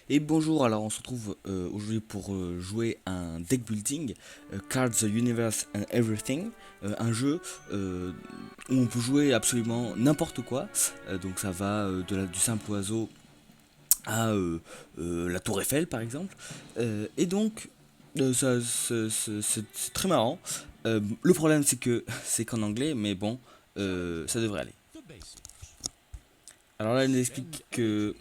Et bonjour, alors on se retrouve aujourd'hui pour jouer un deck building, Cards, the Universe and Everything, un jeu où on peut jouer absolument n'importe quoi. Donc ça va du simple oiseau à la tour Eiffel par exemple. Et donc c'est très marrant. Le problème c'est que c'est qu'en anglais, mais bon, ça devrait aller. Alors là il nous explique que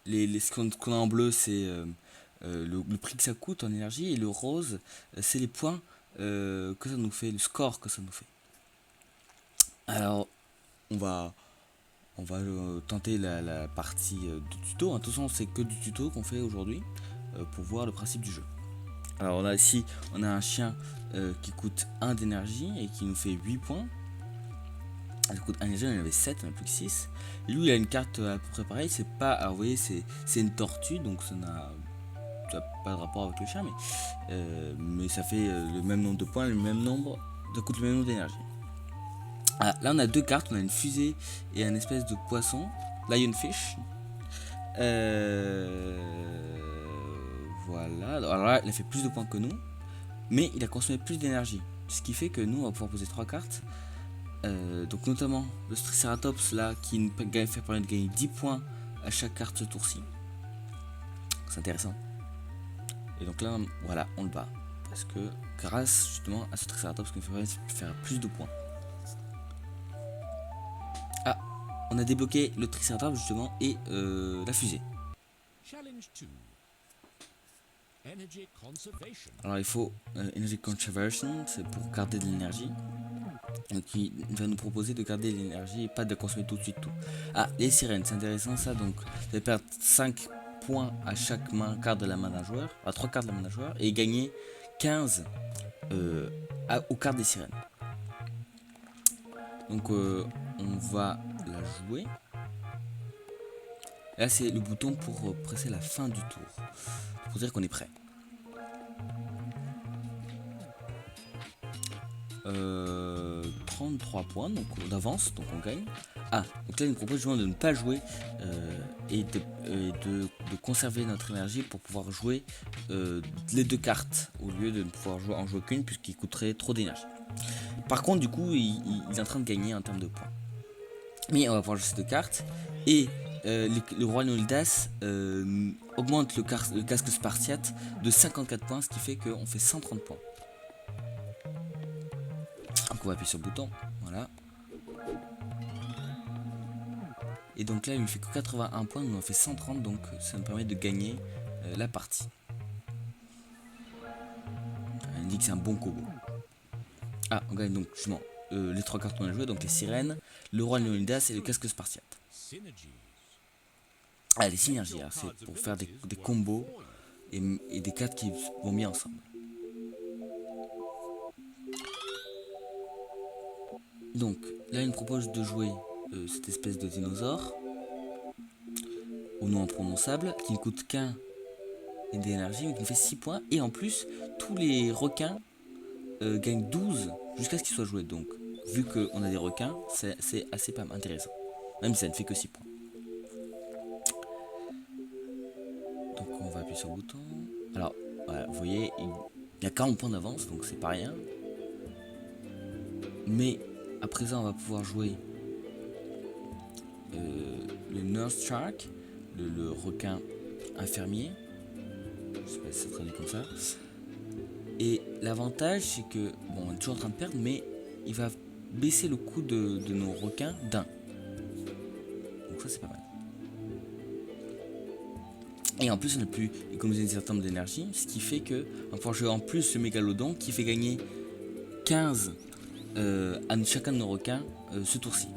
ce qu'on a en bleu, c'est le prix que ça coûte en énergie, et le rose, c'est les points que ça nous fait, le score que ça nous fait. Alors, on va, on va tenter la partie de tuto. De toute façon, c'est que du tuto qu'on fait aujourd'hui pour voir le principe du jeu. Alors, on a un chien qui coûte 1 d'énergie et qui nous fait 8 points. Elle coûte 1 d'énergie, on en avait 7, on a plus que 6. Et lui, il a une carte à peu près pareille. C'est pas, alors vous voyez, c'est une tortue, donc ça n'a pas de rapport avec le chien, mais ça fait le même nombre de points, le même nombre, ça coûte le même nombre d'énergie. Ah, là on a deux cartes, on a une fusée et un espèce de poisson, Lionfish. Voilà, alors là il a fait plus de points que nous, mais il a consommé plus d'énergie, ce qui fait que nous on va pouvoir poser 3 cartes. Donc notamment le Triceratops là qui nous fait permettre de gagner 10 points à chaque carte ce tour-ci. C'est intéressant. Et donc là, voilà, on le bat. Parce que grâce justement à ce Triceratops qui nous fait faire plus de points. Ah, on a débloqué le Triceratops justement et la fusée. Alors il faut Energy Conservation, c'est pour garder de l'énergie. Donc il va nous proposer de garder de l'énergie et pas de consommer tout de suite tout. Ah, les sirènes, c'est intéressant ça. Donc vous allez perdre 5 points à chaque carte de la main d'un joueur, à 3 cartes de la main d'un joueur, et gagner 15 aux cartes des sirènes. Donc on va la jouer. Et là c'est le bouton pour presser la fin du tour. Pour dire qu'on est prêt. 33 points donc d'avance, donc on gagne. Ah, donc là il nous propose de ne pas jouer et de conserver notre énergie pour pouvoir jouer les 2 cartes au lieu de ne pouvoir en jouer qu'une puisqu'il coûterait trop d'énergie. Par contre du coup il est en train de gagner en termes de points. Mais on va pouvoir jouer ces 2 cartes et le roi Noldas augmente le casque spartiate de 54 points, ce qui fait qu'on fait 130 points. Donc on va appuyer sur le bouton, voilà. Et donc là il me fait que 81 points, nous on fait 130, donc ça nous permet de gagner la partie. Elle dit que c'est un bon combo. Ah, on gagne donc justement les 3 cartes qu'on a jouées, donc les sirènes, le roi Leonidas et le casque spartiate. Ah, les synergies, c'est pour faire des combos et des cartes qui vont bien ensemble. Donc là il me propose de jouer cette espèce de dinosaure au nom imprononçable qui ne coûte qu'un d'énergie mais qui me fait 6 points, et en plus tous les requins gagnent 12 jusqu'à ce qu'ils soient joués. Donc vu qu'on a des requins, c'est assez pas intéressant, même si ça ne fait que 6 points. Donc on va appuyer sur le bouton. Alors voilà, vous voyez il y a 40 points d'avance, donc c'est pas rien. Mais à présent on va pouvoir jouer le Nurse Shark, le requin infirmier. Je sais pas si ça traduit comme ça. Et l'avantage c'est que, bon, on est toujours en train de perdre, mais il va baisser le coût de nos requins d'un. Donc ça c'est pas mal. Et en plus on a pu économiser un certain nombre d'énergie, ce qui fait que on va pouvoir jouer en plus ce mégalodon qui fait gagner 15 à chacun de nos requins ce tour-ci.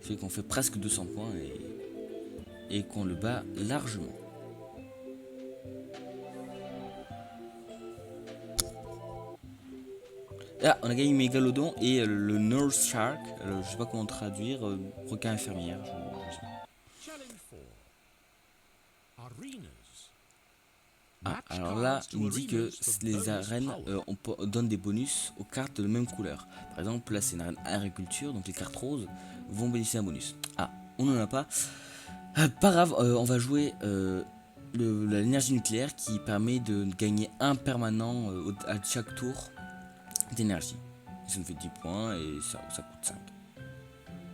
Ce qui fait qu'on fait presque 200 points et qu'on le bat largement. Ah, on a gagné Mégalodon et le Nurse Shark, je sais pas comment traduire, requin infirmière. Je sais pas. Ah, alors là, il me dit que les arènes donnent des bonus aux cartes de la même couleur. Par exemple, là c'est une arène agriculture, donc les cartes roses vont bénéficier d'un bonus. Ah, on n'en a pas. Pas grave, on va jouer l'énergie nucléaire qui permet de gagner un permanent à chaque tour d'énergie. Ça nous fait 10 points et ça coûte 5.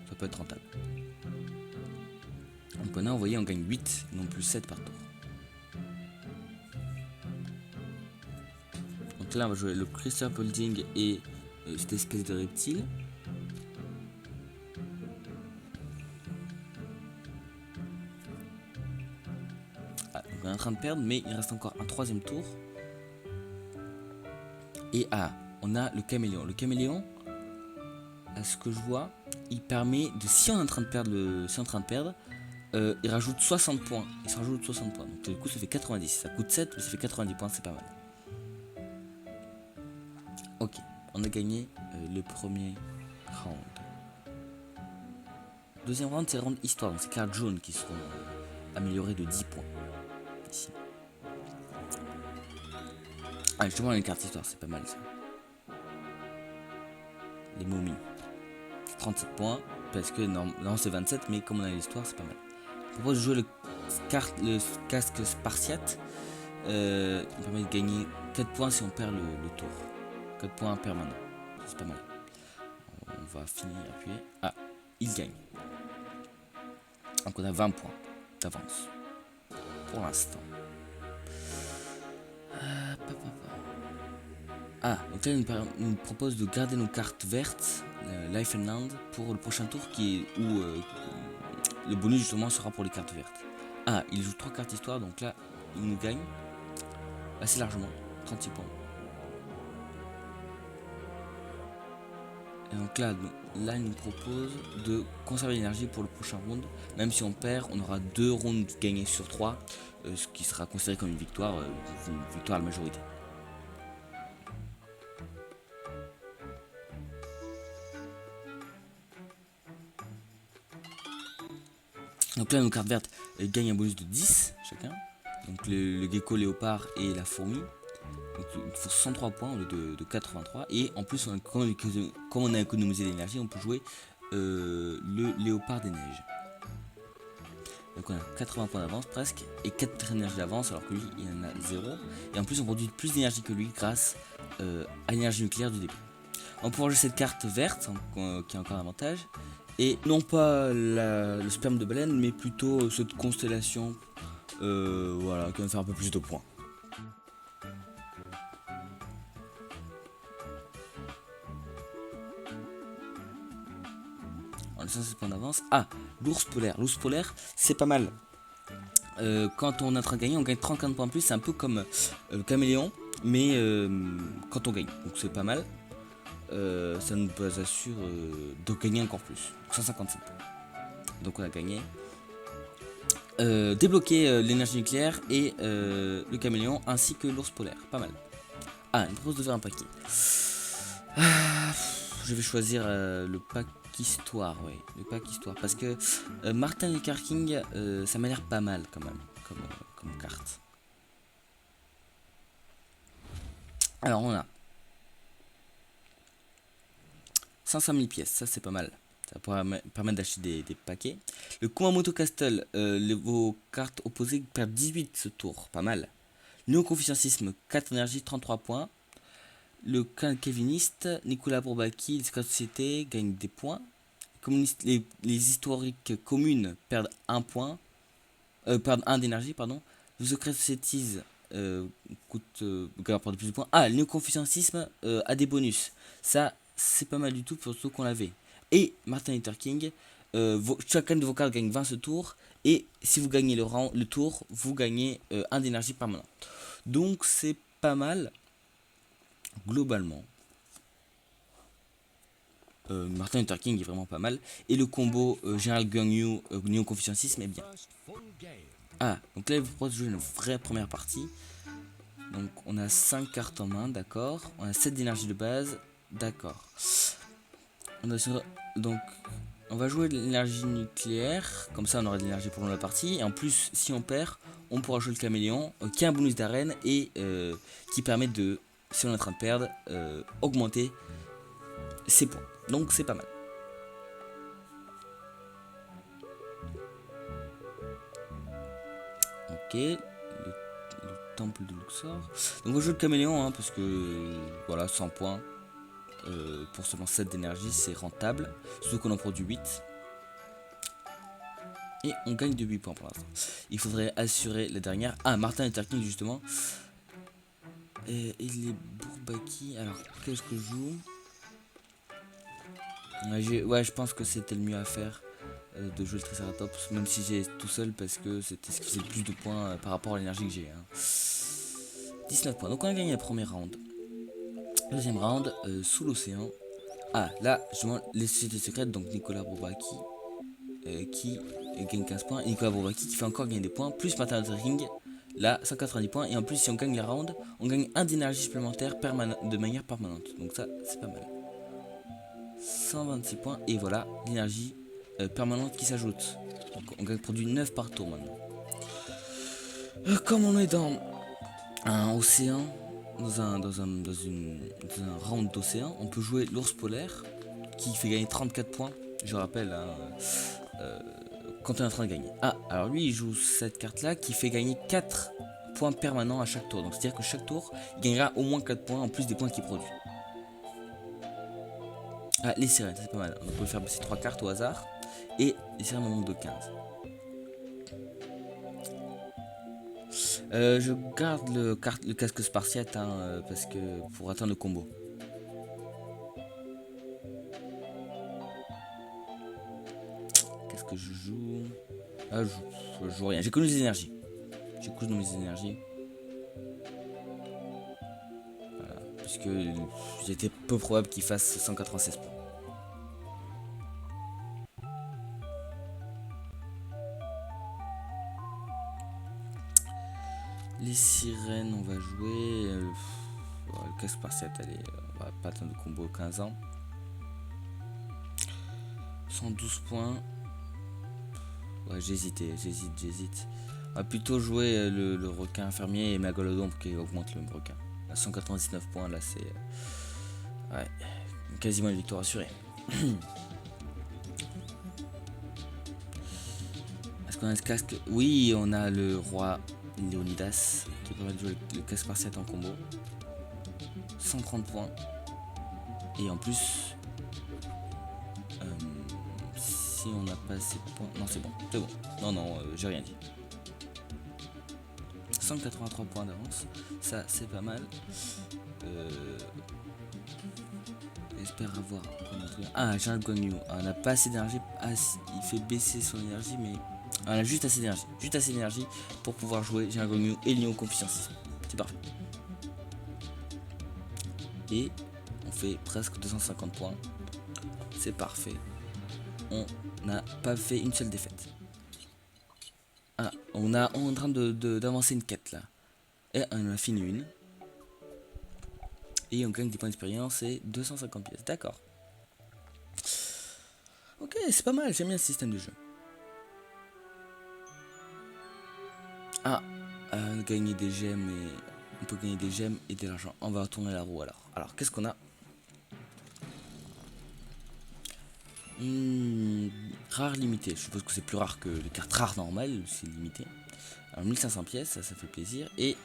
Ça peut être rentable. Donc on a envoyé, on gagne 8, non plus 7 par tour. Donc là on va jouer le Crystal Building et cette espèce de reptile. Ah, donc on est en train de perdre, mais il reste encore un troisième tour. Et on a le caméléon. Le caméléon, à ce que je vois, il permet de, si on est en train de perdre, il rajoute 60 points. Il se rajoute 60 points. Donc du coup ça fait 90. Ça coûte 7, mais ça fait 90 points, c'est pas mal. Ok, on a gagné le premier round. Deuxième round, c'est round histoire. Donc c'est cartes jaunes qui seront améliorées de 10 points. Ici. Ah, justement les cartes histoire, c'est pas mal ça. Les momies. 37 points, parce que non c'est 27, mais comme on a l'histoire, c'est pas mal. Je propose de jouer le casque spartiate. Il permet de gagner 4 points si on perd le tour. 4 points permanents. C'est pas mal. On va finir, appuyer. Ah, il gagne. Donc on a 20 points d'avance. Pour l'instant. Donc là il nous propose de garder nos cartes vertes, Life and Land, pour le prochain tour qui est où le bonus justement sera pour les cartes vertes. Il joue 3 cartes histoire, donc là il nous gagne assez largement, 36 points. Et donc là il nous propose de conserver l'énergie pour le prochain round. Même si on perd, on aura 2 rounds gagnés sur 3, ce qui sera considéré comme une victoire à la majorité. Donc là nos cartes vertes gagnent un bonus de 10 chacun. Donc le gecko léopard et la fourmi. Donc il faut 103 points au lieu de 83. Et en plus, comme on a économisé l'énergie, on peut jouer le léopard des neiges. Donc on a 80 points d'avance presque. Et 4 énergies d'avance alors que lui il en a 0. Et en plus on produit plus d'énergie que lui grâce à l'énergie nucléaire du début. On peut jouer cette carte verte qui a encore un avantage. Et non pas le sperme de baleine, mais plutôt cette constellation voilà, qui va faire un peu plus de points. On a 107 points d'avance. L'ours polaire. L'ours polaire, c'est pas mal. Quand on est en train de gagner, on gagne 34 points de plus. C'est un peu comme le caméléon, mais quand on gagne. Donc c'est pas mal. Ça nous assure de gagner encore plus. 157 points. Donc on a gagné. Débloquer l'énergie nucléaire et le caméléon ainsi que l'ours polaire. Pas mal. Il me propose de faire un paquet. Je vais choisir le pack histoire, ouais, le pack histoire. Parce que Martin Luther King, ça m'a l'air pas mal quand même, comme carte. Alors on a 500 000 pièces, ça c'est pas mal. Ça pourrait permettre d'acheter des paquets. Le Kumamoto Castle, vos cartes opposées perdent 18 ce tour, pas mal. Néo-confucianisme, 4 énergies, 33 points. Le calviniste, Nicolas Bourbaki, les sociétés gagnent des points. Les historiques communes perdent 1 point. Perdent 1 d'énergie, pardon. Le Secret Societies rapporte plus de points. Le néo-confucianisme a des bonus. Ça, c'est pas mal du tout pour ceux qu'on l'avait. Et Martin Luther King, chacun de vos cartes gagne 20 ce tour. Et si vous gagnez le tour, vous gagnez 1 d'énergie permanente. Donc c'est pas mal. Globalement. Martin Luther King est vraiment pas mal. Et le combo Général Guan Yu néo-confucianisme est bien. Donc là il vous propose de jouer une vraie première partie. Donc on a 5 cartes en main, d'accord. On a 7 d'énergie de base, d'accord. Donc on va jouer de l'énergie nucléaire. Comme ça on aura de l'énergie pour la partie. Et en plus si on perd, on pourra jouer le caméléon qui a un bonus d'arène et qui permet de, si on est en train de perdre, augmenter ses points. Donc c'est pas mal. Ok, le temple de Luxor. Donc on va jouer le caméléon, hein, parce que voilà, 100 points pour seulement 7 d'énergie, c'est rentable. Surtout qu'on en produit 8. Et on gagne de 8 points pour l'instant. Il faudrait assurer la dernière. Ah, Martin Luther King justement. Et les Bourbaki. Alors, qu'est-ce que je joue? Ouais, je pense que c'était le mieux à faire de jouer le Triceratops, même si j'ai tout seul parce que c'était ce qui faisait le plus de points par rapport à l'énergie que j'ai. Hein. 19 points. Donc on a gagné la première round. Deuxième round, sous l'océan. Ah, là, justement, les sociétés secrètes, donc Nicolas Bourbaki qui gagne 15 points. Et Nicolas Bourbaki qui fait encore gagner des points, plus Martin Luther King. Là, 190 points. Et en plus, si on gagne la round, on gagne 1 d'énergie supplémentaire de manière permanente. Donc ça, c'est pas mal. 126 points. Et voilà, l'énergie permanente qui s'ajoute. Donc on gagne produit 9 par tour maintenant. Comme on est dans un océan, dans un round d'océan, on peut jouer l'ours polaire qui fait gagner 34 points. Je rappelle, hein, quand on est en train de gagner. Ah, alors lui il joue cette carte là qui fait gagner 4 points permanents à chaque tour. Donc c'est à dire que chaque tour il gagnera au moins 4 points en plus des points qu'il produit. Ah, les sirènes, c'est pas mal. On peut faire passer 3 cartes au hasard. Et les sirènes en nombre de 15. Je garde le casque spartiate hein, parce que pour atteindre le combo. Qu'est-ce que je joue? Ah, je joue rien. J'ai connu les énergies. J'ai connu mes énergies. Voilà. Puisque j'étais peu probable qu'il fasse 196 points. Les sirènes, on va jouer. Le casque spartiate, allez, on va pas atteindre le combo 15 ans. 112 points. Ouais, j'hésite. On va plutôt jouer le requin fermier et Magalodon qui augmente le requin. À 199 points, là c'est. Ouais, quasiment une victoire assurée. Est-ce qu'on a ce casque? Oui, on a le roi Léonidas qui permet de jouer le casque spartiate en combo. 130 points. Et en plus, si on n'a pas assez de points. Non, c'est bon. Non, j'ai rien dit. 183 points d'avance. Ça, c'est pas mal. J'espère avoir. Ah, Charles Guan Yu. On n'a pas assez d'énergie. Ah, il fait baisser son énergie, mais. On a juste assez d'énergie. Juste assez d'énergie pour pouvoir jouer Charles Guan Yu et Lyon Confiance. C'est parfait. Et on fait presque 250 points. C'est parfait. On n'a pas fait une seule défaite. Ah, on est en train d'avancer une quête là. Et on a fini une. Et on gagne des points d'expérience et 250 pièces. D'accord. Ok, c'est pas mal, j'aime bien le système de jeu. Ah, gagner des gemmes et. On peut gagner des gemmes et de l'argent. On va retourner la roue alors. Alors, qu'est-ce qu'on a? Rare limité. Je suppose que c'est plus rare que les cartes rares normales, c'est limité. Alors 1500 pièces, ça fait plaisir. Et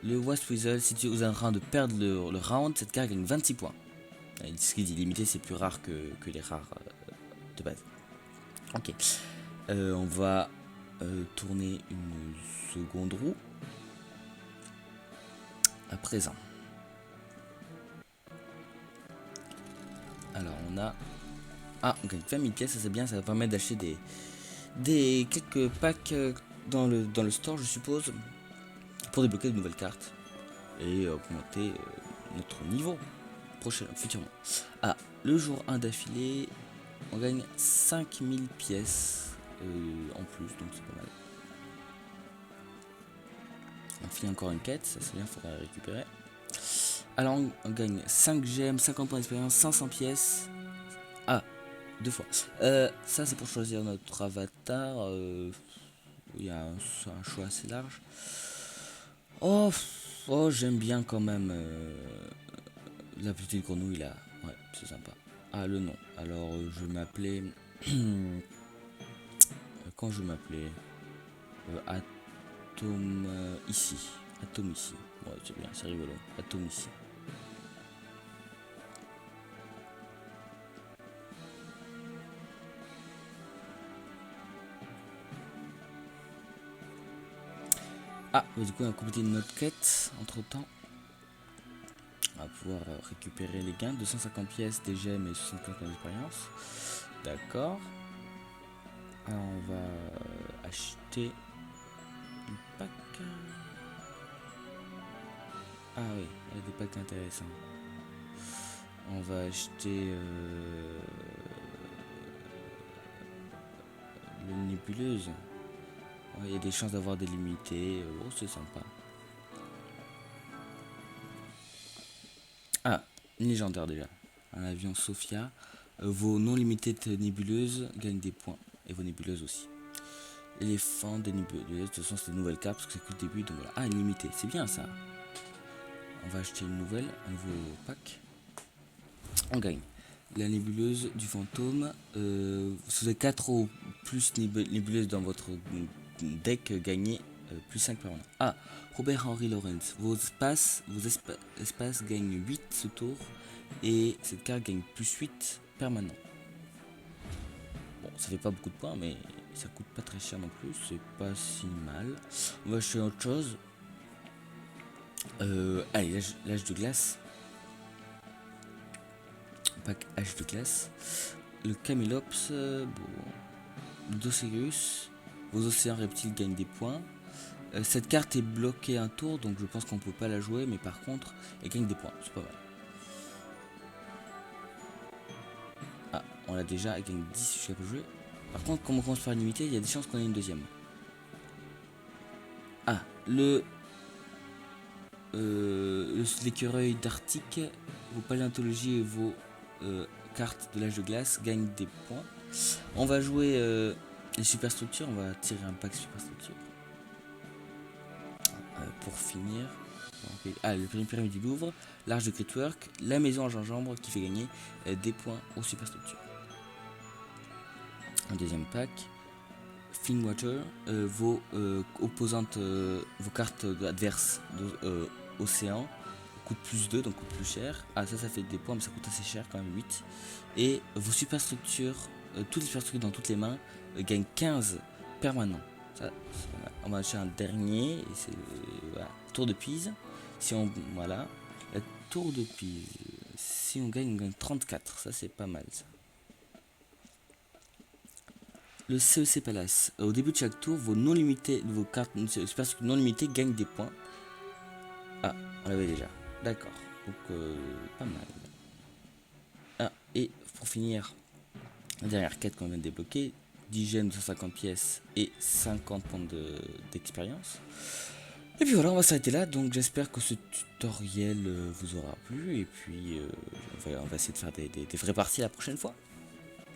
le Wasp Weasel, si tu es en train de perdre le round, cette carte gagne 26 points. Ce qui dit limité, c'est plus rare que les rares de base. Ok. On va tourner une seconde roue. À présent. Alors on a. Ah, on gagne 20 000 pièces, ça c'est bien, ça va permettre d'acheter quelques packs dans le store, je suppose, pour débloquer de nouvelles cartes et augmenter notre niveau futurement. Ah, le jour 1 d'affilée, on gagne 5000 pièces en plus, donc c'est pas mal. On finit encore une quête, ça c'est bien, il faudra la récupérer. Alors on gagne 5 gemmes, 50 points d'expérience, 500 pièces. Ah, 2 fois. Ça c'est pour choisir notre avatar. Il y a un choix assez large. Oh, j'aime bien quand même la petite grenouille là. Ouais, c'est sympa. Ah, le nom. Alors, je vais m'appeler. Quand je vais m'appeler atome ici. Atome ici. Ouais, c'est bien, c'est rigolo. Atome ici. Ah, mais du coup, on a complété une autre quête entre temps. On va pouvoir récupérer les gains. 250 pièces, des gemmes et 75 points d'expérience. D'accord. Alors, on va acheter un pack. Ah oui, il y a des packs intéressants. On va acheter la nébuleuse. Ouais, il y a des chances d'avoir des limités. Oh, c'est sympa. Ah, une légendaire déjà. Un avion Sophia. Vos non limités de nébuleuses gagnent des points. Et vos nébuleuses aussi. Éléphant des nébuleuses. De toute façon, c'est une nouvelle carte parce que c'est que le début. Donc voilà. Ah, une limitée. C'est bien ça. On va acheter une nouvelle. Un nouveau pack. On gagne. La nébuleuse du fantôme. Si vous avez 4 ou plus nébuleuses dans votre deck, gagnez plus 5 permanents. Ah, Robert Henry Lawrence. Vos espaces gagnent 8 ce tour. Et cette carte gagne plus 8 permanents. Bon, ça fait pas beaucoup de points, mais ça coûte pas très cher non plus. C'est pas si mal. On va acheter autre chose. Allez, l'âge de glace. Pack H de glace. Le Camelops. Bon. Le Doceus. Vos océans reptiles gagnent des points. Cette carte est bloquée un tour, donc je pense qu'on peut pas la jouer, mais par contre, elle gagne des points. C'est pas mal. Ah, on l'a déjà, elle gagne 10 jusqu'à peu jouer. Par contre, comme on commence par une unité, il y a des chances qu'on ait une deuxième. Ah, l'écureuil d'Arctique, vos paléontologies et vos cartes de l'âge de glace gagnent des points. On va jouer les superstructures, on va tirer un pack superstructure. Pour finir, le pyramide du Louvre, l'arche de Critwork, la maison à gingembre qui fait gagner des points aux superstructures. Un deuxième pack, Finwater, vos opposantes, vos cartes adverses d'océan coûtent plus 2, donc coûtent plus cher. Ah, ça fait des points, mais ça coûte assez cher quand même, 8. Et vos superstructures, toutes les superstructures dans toutes les mains, gagnent 15 permanents. Ça, on va acheter un dernier, et c'est voilà, tour de Pise. Si on voilà, la tour de Pise. Si on gagne 34. Ça c'est pas mal ça. Le CEC Palace. Au début de chaque tour, vos non limités, vos cartes superstructures non limitées gagnent des points. Ah, on l'avait déjà. D'accord. Donc pas mal. Ah, et pour finir, la dernière quête qu'on vient de débloquer. 10 gemmes, 250 pièces et 50 points d'expérience. Et puis voilà, on va s'arrêter là. Donc j'espère que ce tutoriel vous aura plu. Et puis on va essayer de faire des vraies parties la prochaine fois.